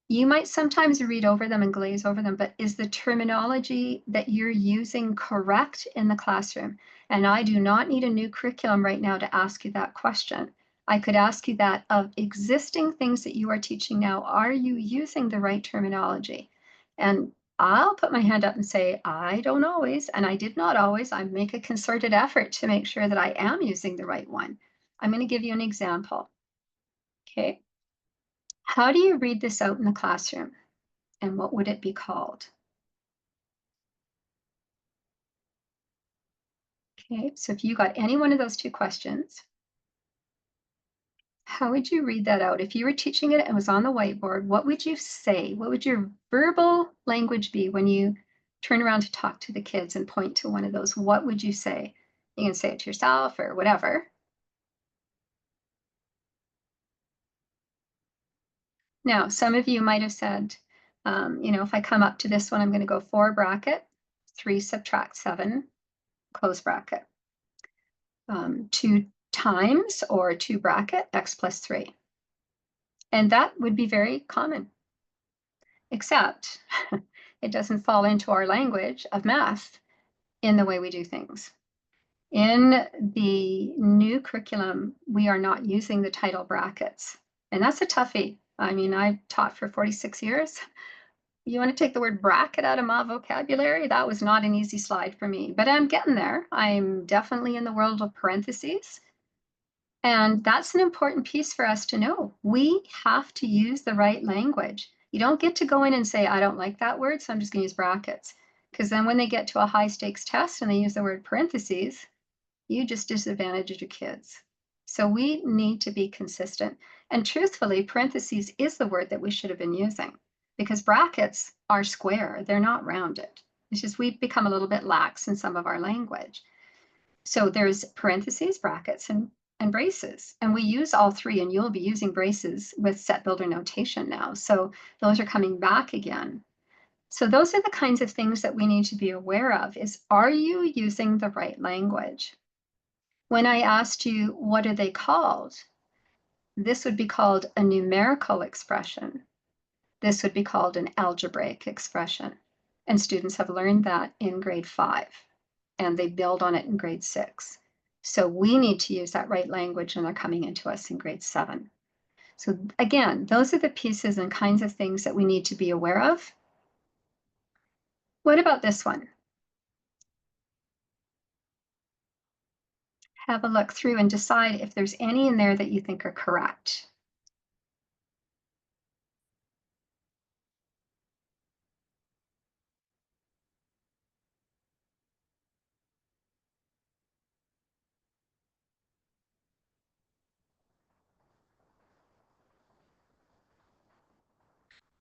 you might sometimes read over them and glaze over them, but is the terminology that you're using correct in the classroom? And I do not need a new curriculum right now to ask you that question. I could ask you that of existing things that you are teaching now, are you using the right terminology? And I'll put my hand up and say, I don't always, and I did not always. I make a concerted effort to make sure that I am using the right one. I'm going to give you an example. Okay. How do you read this out in the classroom? And what would it be called? Okay, so if you got any one of those two questions, how would you read that out? If you were teaching it and was on the whiteboard, what would you say? What would your verbal language be when you turn around to talk to the kids and point to one of those? What would you say? You can say it to yourself or whatever. Now, some of you might have said, if I come up to this one, I'm going to go 4 bracket, 3 subtract 7, close bracket. 2 times or 2 bracket x plus 3. And that would be very common, except it doesn't fall into our language of math in the way we do things. In the new curriculum, we are not using the title brackets. And that's a toughie. I mean, I've taught for 46 years. You want to take the word bracket out of my vocabulary? That was not an easy slide for me, but I'm getting there. I'm definitely in the world of parentheses. And that's an important piece for us to know. We have to use the right language. You don't get to go in and say, I don't like that word, so I'm just going to use brackets. Because then when they get to a high stakes test and they use the word parentheses, you just disadvantage your kids. So we need to be consistent. And truthfully, parentheses is the word that we should have been using because brackets are square, they're not rounded. It's just we've become a little bit lax in some of our language. So there's parentheses, brackets, and braces. And we use all three, and you'll be using braces with set builder notation now. So those are coming back again. So those are the kinds of things that we need to be aware of is, are you using the right language? When I asked you, what are they called? This would be called a numerical expression. This would be called an algebraic expression. And students have learned that in grade 5, and they build on it in grade 6. So we need to use that right language when they're coming into us in grade 7. So again, those are the pieces and kinds of things that we need to be aware of. What about this one? Have a look through and decide if there's any in there that you think are correct.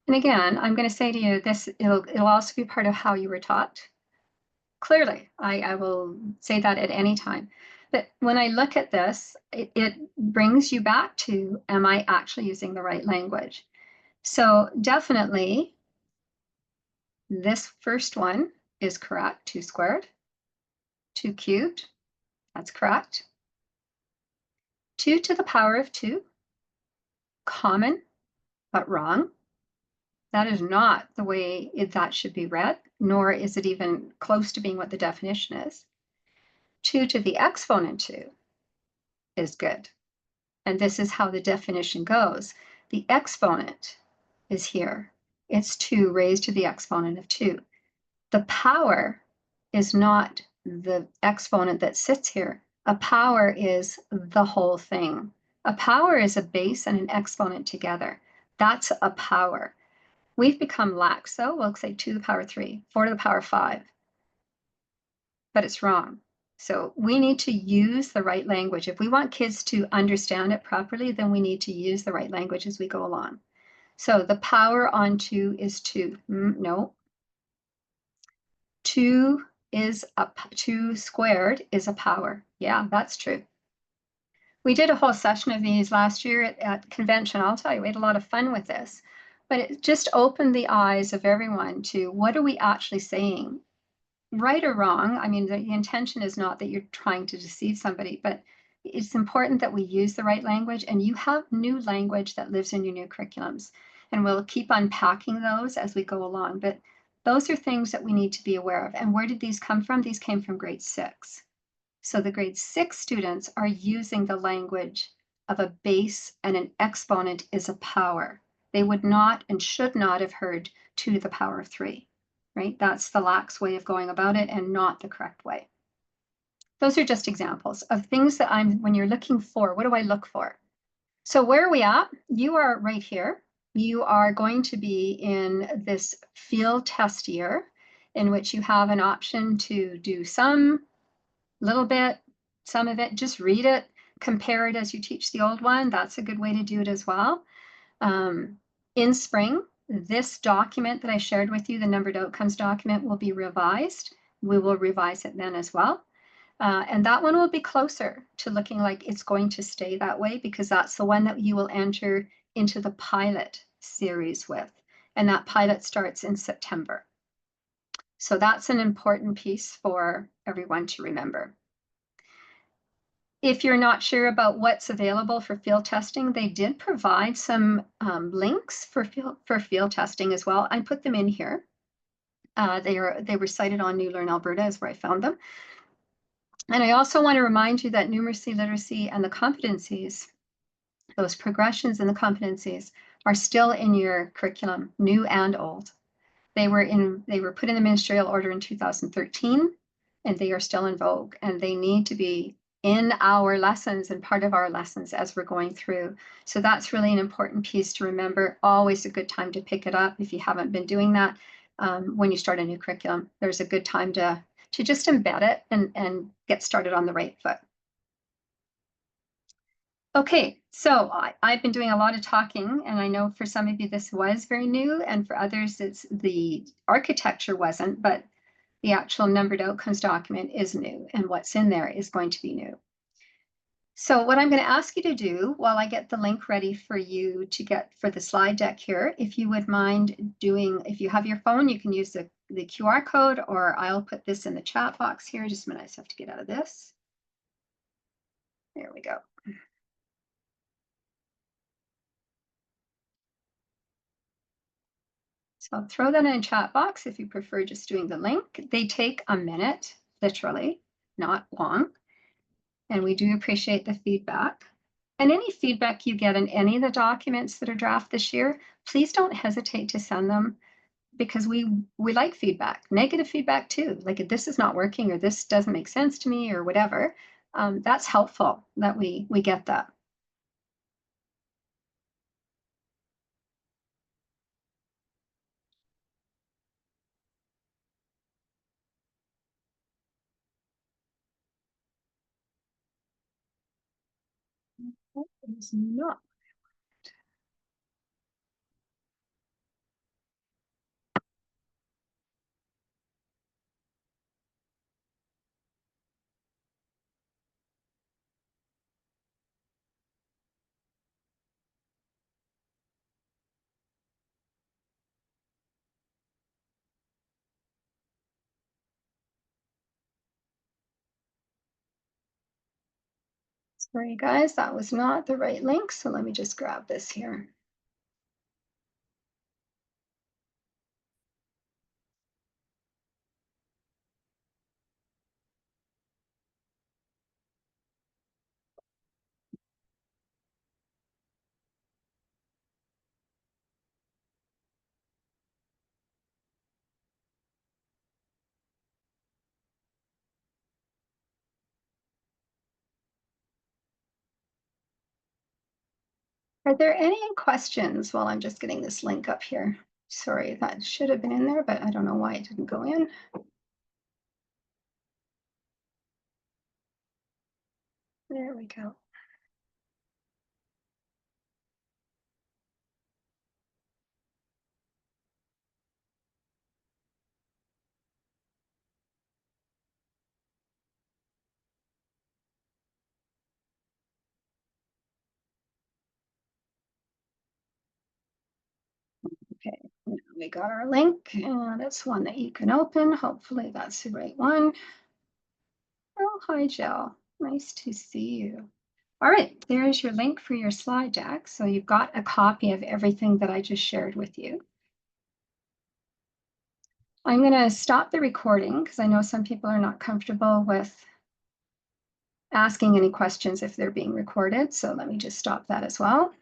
And again, I'm going to say to you, it'll also be part of how you were taught. Clearly, I will say that at any time. But when I look at this, it brings you back to, am I actually using the right language? So definitely, this first one is correct, 2 squared. 2 cubed, that's correct. 2 to the power of 2, common, but wrong. That is not the way that should be read, nor is it even close to being what the definition is. 2 to the exponent 2 is good. And this is how the definition goes. The exponent is here. It's 2 raised to the exponent of 2. The power is not the exponent that sits here. A power is the whole thing. A power is a base and an exponent together. That's a power. We've become lax, so we'll say 2 to the power 3, 4 to the power 5. But it's wrong. So we need to use the right language. If we want kids to understand it properly, then we need to use the right language as we go along. So the power on 2 is 2. No. 2 squared is a power. Yeah, that's true. We did a whole session of these last year at convention. I'll tell you, we had a lot of fun with this. But it just opened the eyes of everyone to what are we actually saying? Right or wrong, I mean, the intention is not that you're trying to deceive somebody, but it's important that we use the right language, and you have new language that lives in your new curriculums. And we'll keep unpacking those as we go along. But those are things that we need to be aware of. And where did these come from? These came from grade 6. So the grade 6 students are using the language of a base and an exponent is a power. They would not and should not have heard 2 to the power of 3, right? That's the lax way of going about it and not the correct way. Those are just examples of things that when you're looking for, what do I look for? So where are we at? You are right here. You are going to be in this field test year in which you have an option to do some, little bit, some of it, just read it, compare it as you teach the old one. That's a good way to do it as well. In spring, this document that I shared with you, the numbered outcomes document, will be revised. We will revise it then as well. And that one will be closer to looking like it's going to stay that way, because that's the one that you will enter into the pilot series with. And that pilot starts in September. So that's an important piece for everyone to remember. If you're not sure about what's available for field testing, they did provide some links for field testing as well. I put them in here. They were cited on New Learn Alberta is where I found them. And I also want to remind you that numeracy, literacy, and the competencies, those progressions in the competencies, are still in your curriculum, new and old. They were put in the ministerial order in 2013, and they are still in vogue, and they need to be in our lessons and part of our lessons as we're going through. So that's really an important piece to remember. Always a good time to pick it up if you haven't been doing that. When you start a new curriculum, there's a good time to just embed it and get started on the right foot. Okay, so I've been doing a lot of talking, and I know for some of you this was very new, and for others it's the architecture wasn't, but the actual numbered outcomes document is new, and what's in there is going to be new. So what I'm going to ask you to do while I get the link ready for you to get for the slide deck here, if you would mind doing, if you have your phone, you can use the QR code, or I'll put this in the chat box here. Just a minute, I just have to get out of this. There we go. So I'll throw that in a chat box if you prefer just doing the link. They take a minute, literally, not long. And we do appreciate the feedback. And any feedback you get in any of the documents that are draft this year, please don't hesitate to send them, because we like feedback, negative feedback too. Like if this is not working or this doesn't make sense to me or whatever, that's helpful that we get that. That is not. Sorry, guys, that was not the right link. So let me just grab this here. Are there any questions while I'm just getting this link up here? Sorry, that should have been in there, but I don't know why it didn't go in. There we go. Okay, now we got our link, and it's one that you can open. Hopefully that's the right one. Oh, hi, Jill. Nice to see you. All right, there's your link for your slide deck. So you've got a copy of everything that I just shared with you. I'm going to stop the recording because I know some people are not comfortable with asking any questions if they're being recorded. So let me just stop that as well.